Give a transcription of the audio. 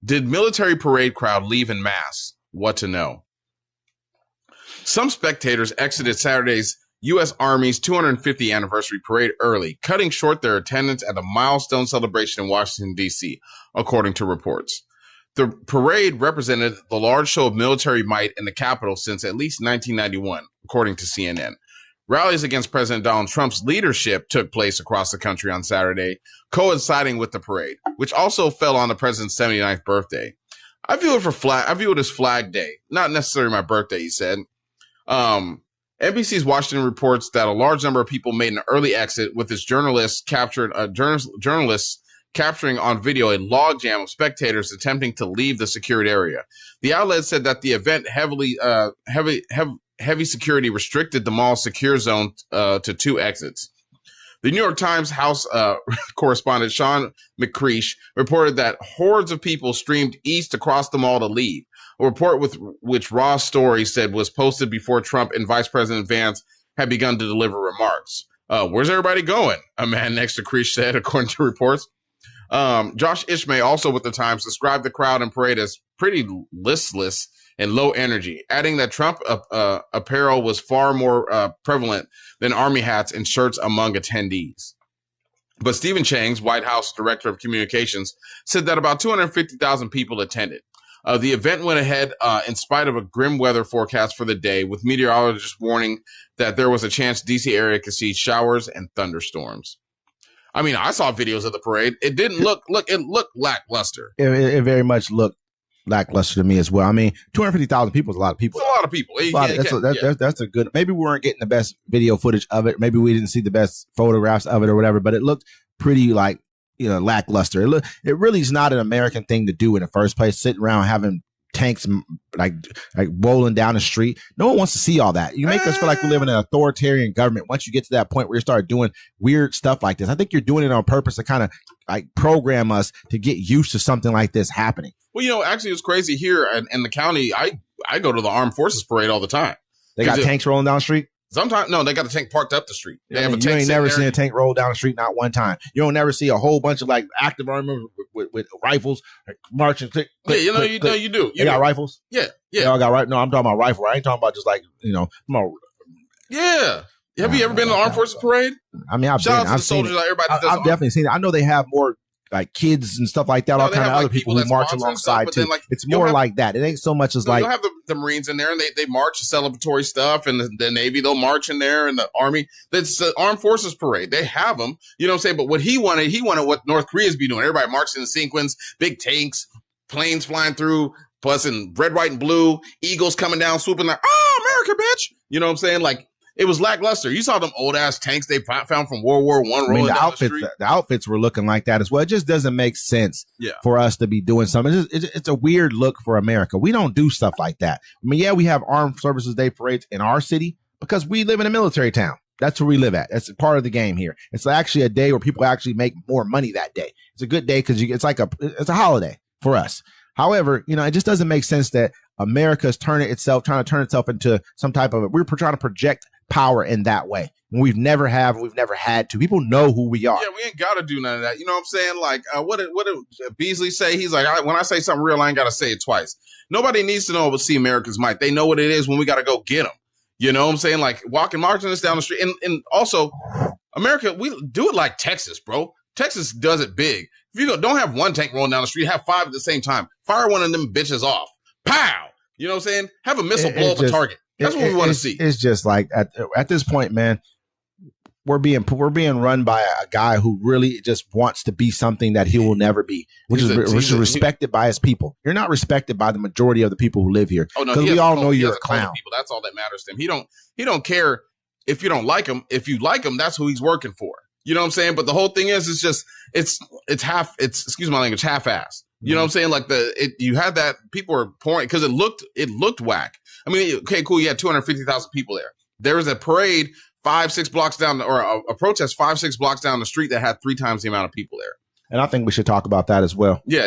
Did military parade crowd leave en masse? What to know? Some spectators exited Saturday's U.S. Army's 250th anniversary parade early, cutting short their attendance at a milestone celebration in Washington, D.C., according to reports. The parade represented the large show of military might in the Capitol since at least 1991, according to CNN. Rallies against President Donald Trump's leadership took place across the country on Saturday, coinciding with the parade, which also fell on the president's 79th birthday. I view it as Flag Day, not necessarily my birthday, he said. NBC's Washington reports that a large number of people made an early exit, with its journalists capturing on video a logjam of spectators attempting to leave the secured area. The outlet said that the event heavy security restricted the mall's secure zone to 2 exits. The New York Times House correspondent Sean McCreish reported that hordes of people streamed east across the mall to leave. A report which Raw Story said was posted before Trump and Vice President Vance had begun to deliver remarks. Where's everybody going? A man next to Creech said, according to reports. Josh Ishmael, also with the Times, described the crowd and parade as pretty listless and low energy, adding that Trump apparel was far more prevalent than army hats and shirts among attendees. But Stephen Chang's White House Director of Communications said that about 250,000 people attended. The event went ahead in spite of a grim weather forecast for the day, with meteorologists warning that there was a chance D.C. area could see showers and thunderstorms. I mean, I saw videos of the parade. It didn't look lackluster. It very much looked lackluster to me as well. I mean, 250,000 people is a lot of people. It's a lot of people. That's a good. Maybe we weren't getting the best video footage of it. Maybe we didn't see the best photographs of it or whatever. But it looked pretty lackluster. It really is not an American thing to do in the first place. Sitting around having tanks like rolling down the street. No one wants to see all that. You make us feel like we live in an authoritarian government. Once you get to that point where you start doing weird stuff like this, I think you're doing it on purpose to kind of program us to get used to something like this happening. Well, actually, it's crazy here in the county. I go to the Armed Forces parade all the time. They got tanks rolling down the street? Sometimes, no, they got a tank parked up the street. They have a tank. You ain't never seen a tank roll down the street, not one time. You don't never see a whole bunch of active army with rifles marching. Click, you do. They got rifles? Yeah. They all got right. No, I'm talking about rifle. I ain't talking about just yeah. Have you ever been to the Armed Forces parade? I mean, I've definitely seen it. I know they have more kids and stuff like that, all kind of other people who march alongside too. It's more like that. It ain't so much as you'll have the Marines in there and they march celebratory stuff, and the Navy, they'll march in there, and the Army. That's the Armed Forces parade. They have them, you know what I'm saying? But what he wanted what North Korea's be doing. Everybody marching in sequence, big tanks, planes flying through, plus in red, white, and blue, eagles coming down, swooping America, bitch. You know what I'm saying? It was lackluster. You saw them old ass tanks they found from World War I. The outfits were looking like that as well. It just doesn't make sense for us to be doing something. It's a weird look for America. We don't do stuff like that. I mean, we have Armed Services Day parades in our city because we live in a military town. That's where we live at. That's part of the game here. It's actually a day where people actually make more money that day. It's a good day because it's a holiday for us. However, it just doesn't make sense that America is trying to turn itself into some type of we're trying to project power in that way. We've never had to. People know who we are. Yeah, we ain't got to do none of that. You know what I'm saying? What did Beasley say? He's like, when I say something real, I ain't got to say it twice. Nobody needs to know about see America's might. They know what it is when we got to go get them. You know what I'm saying? Marching us down the street. And also, America, we do it like Texas, bro. Texas does it big. If you don't have one tank rolling down the street, have 5 at the same time. Fire one of them bitches off. Pow! You know what I'm saying? Have a missile blow up a target. That's what we want to see. It's just at this point, man, we're being run by a guy who really just wants to be something that he will never be, which is respected by his people. You're not respected by the majority of the people who live here. Because we all know you're a clown. People. That's all that matters to him. He don't care if you don't like him. If you like him, that's who he's working for. You know what I'm saying? But the whole thing is, excuse my language, half-assed. You know what I'm saying? You had that people were pouring because it looked whack. I mean, okay, cool. You had 250,000 people there. There was a parade 5-6 blocks down, or a protest 5-6 blocks down the street that had 3 times the amount of people there. And I think we should talk about that as well. Yeah.